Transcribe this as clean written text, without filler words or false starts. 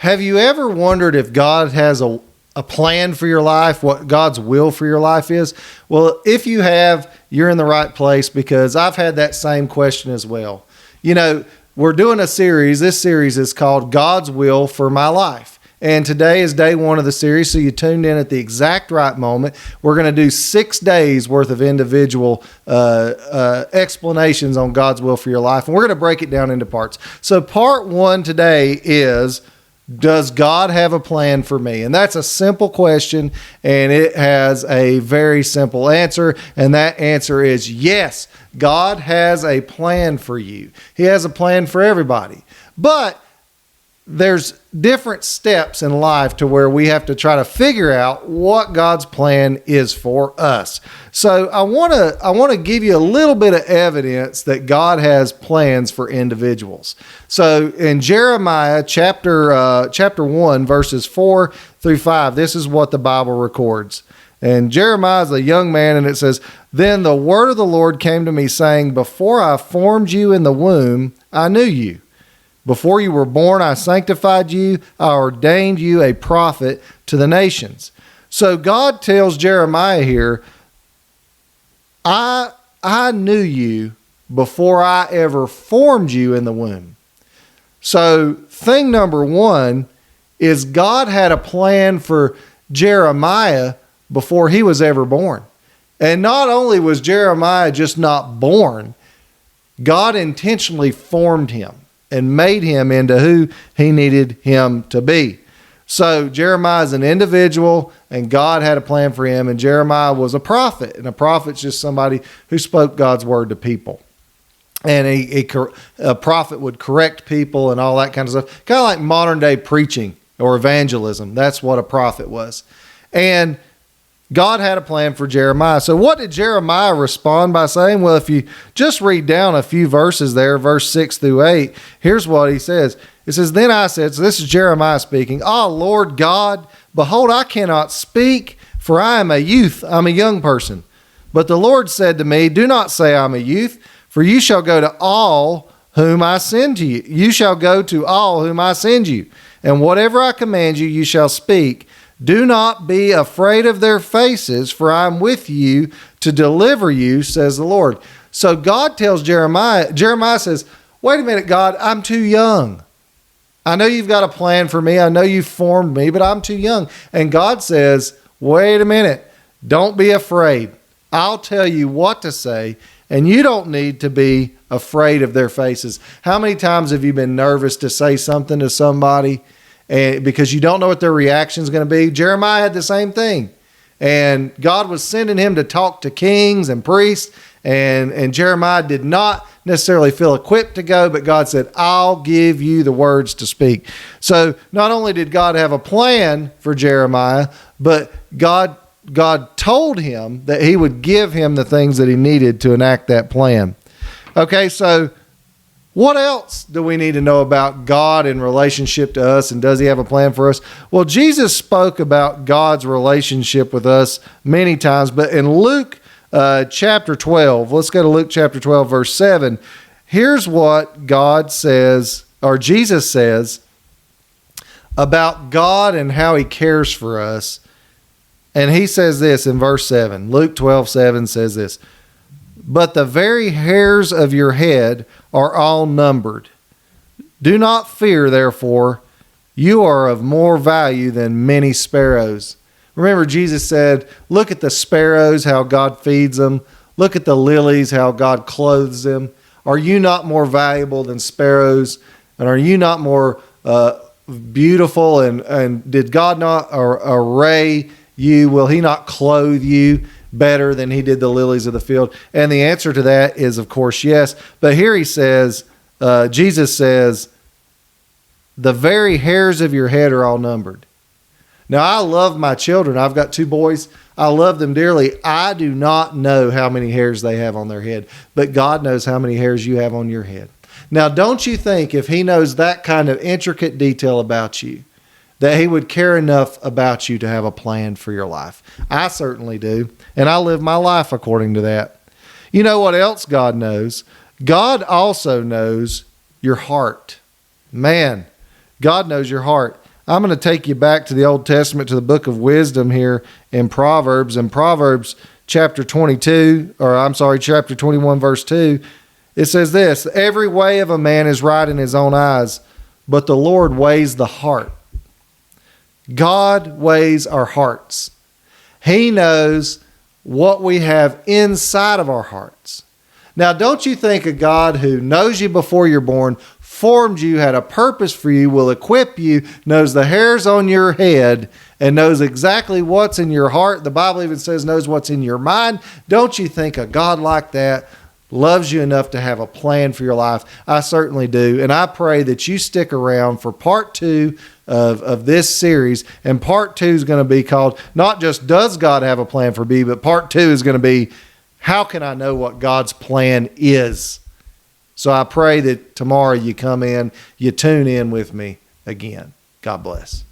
Have you ever wondered if God has a plan for your life, what God's will for your life is? Well, if you have, you're in the right place, because I've had that same question as well. You know, we're doing a series. This series is called God's Will for My Life. And today is day one of the series, so you tuned in at the exact right moment. We're going to do 6 days worth of individual explanations on God's will for your life, and we're going to break it down into parts. So part one today is, does God have a plan for me? And that's a simple question, and it has a very simple answer, and that answer is yes, God has a plan for you. He has a plan for everybody. But there's different steps in life to where we have to try to figure out what God's plan is for us. So I want to give you a little bit of evidence that God has plans for individuals. So in Jeremiah chapter 1, verses 4 through 5, this is what the Bible records. And Jeremiah is a young man, and it says, "Then the word of the Lord came to me, saying, Before I formed you in the womb, I knew you. Before you were born, I sanctified you. I ordained you a prophet to the nations." So God tells Jeremiah here, I knew you before I ever formed you in the womb. So thing number one is God had a plan for Jeremiah before he was ever born. And not only was Jeremiah just not born, God intentionally formed him and made him into who he needed him to be. So Jeremiah is an individual, and God had a plan for him, and Jeremiah was a prophet, and a prophet's just somebody who spoke God's word to people. And a prophet would correct people and all that kind of stuff, kind of like modern day preaching or evangelism. That's what a prophet was. And God had a plan for Jeremiah. So what did Jeremiah respond by saying? Well, if you just read down a few verses there, verse 6 through 8, here's what he says. It says, "Then I said," so this is Jeremiah speaking, "Ah, Lord God, behold, I cannot speak, for I am a youth." I'm a young person. "But the Lord said to me, do not say I'm a youth, for you shall go to all whom I send to you. You shall go to all whom I send you. And whatever I command you, you shall speak. Do not be afraid of their faces, for I am with you to deliver you, says the Lord." So God tells Jeremiah says, wait a minute, God, I'm too young. I know you've got a plan for me. I know you formed me, but I'm too young. And God says, wait a minute, don't be afraid. I'll tell you what to say, and you don't need to be afraid of their faces. How many times have you been nervous to say something to somebody and because you don't know what their reaction is going to be? Jeremiah had the same thing. And God was sending him to talk to kings and priests. And Jeremiah did not necessarily feel equipped to go, but God said, I'll give you the words to speak. So not only did God have a plan for Jeremiah, but God told him that he would give him the things that he needed to enact that plan. Okay, so what else do we need to know about God in relationship to us, and does he have a plan for us? Well, Jesus spoke about God's relationship with us many times, but in Luke chapter 12, let's go to Luke chapter 12, verse 7. Here's what God says, or Jesus says, about God and how he cares for us. And he says this in verse 7. Luke 12:7 says this, "But the very hairs of your head are all numbered. Do not fear, therefore, you are of more value than many sparrows." Remember, Jesus said, look at the sparrows, how God feeds them. Look at the lilies, how God clothes them. Are you not more valuable than sparrows? And are you not more beautiful? And did God not array you? Will he not clothe you better than he did the lilies of the field? And the answer to that is, of course, yes. But here he says, Jesus says, the very hairs of your head are all numbered. Now, I love my children. I've got 2 boys. I love them dearly. I do not know how many hairs they have on their head, but God knows how many hairs you have on your head. Now, don't you think if he knows that kind of intricate detail about you, that he would care enough about you to have a plan for your life? I certainly do, and I live my life according to that. You know what else God knows? God also knows your heart. Man, God knows your heart. I'm going to take you back to the Old Testament, to the book of wisdom here in Proverbs. In Proverbs chapter 21, verse 2, it says this: every way of a man is right in his own eyes, but the Lord weighs the heart. God weighs our hearts. He knows what we have inside of our hearts. Now, don't you think a God who knows you before you're born, formed you, had a purpose for you, will equip you, knows the hairs on your head, and knows exactly what's in your heart? The Bible even says knows what's in your mind. Don't you think a God like that loves you enough to have a plan for your life? I certainly do. And I pray that you stick around for part 2 of this series. And part 2 is going to be called, not just does God have a plan for me, but part 2 is going to be, how can I know what God's plan is? So I pray that tomorrow you come in, you tune in with me again. God bless.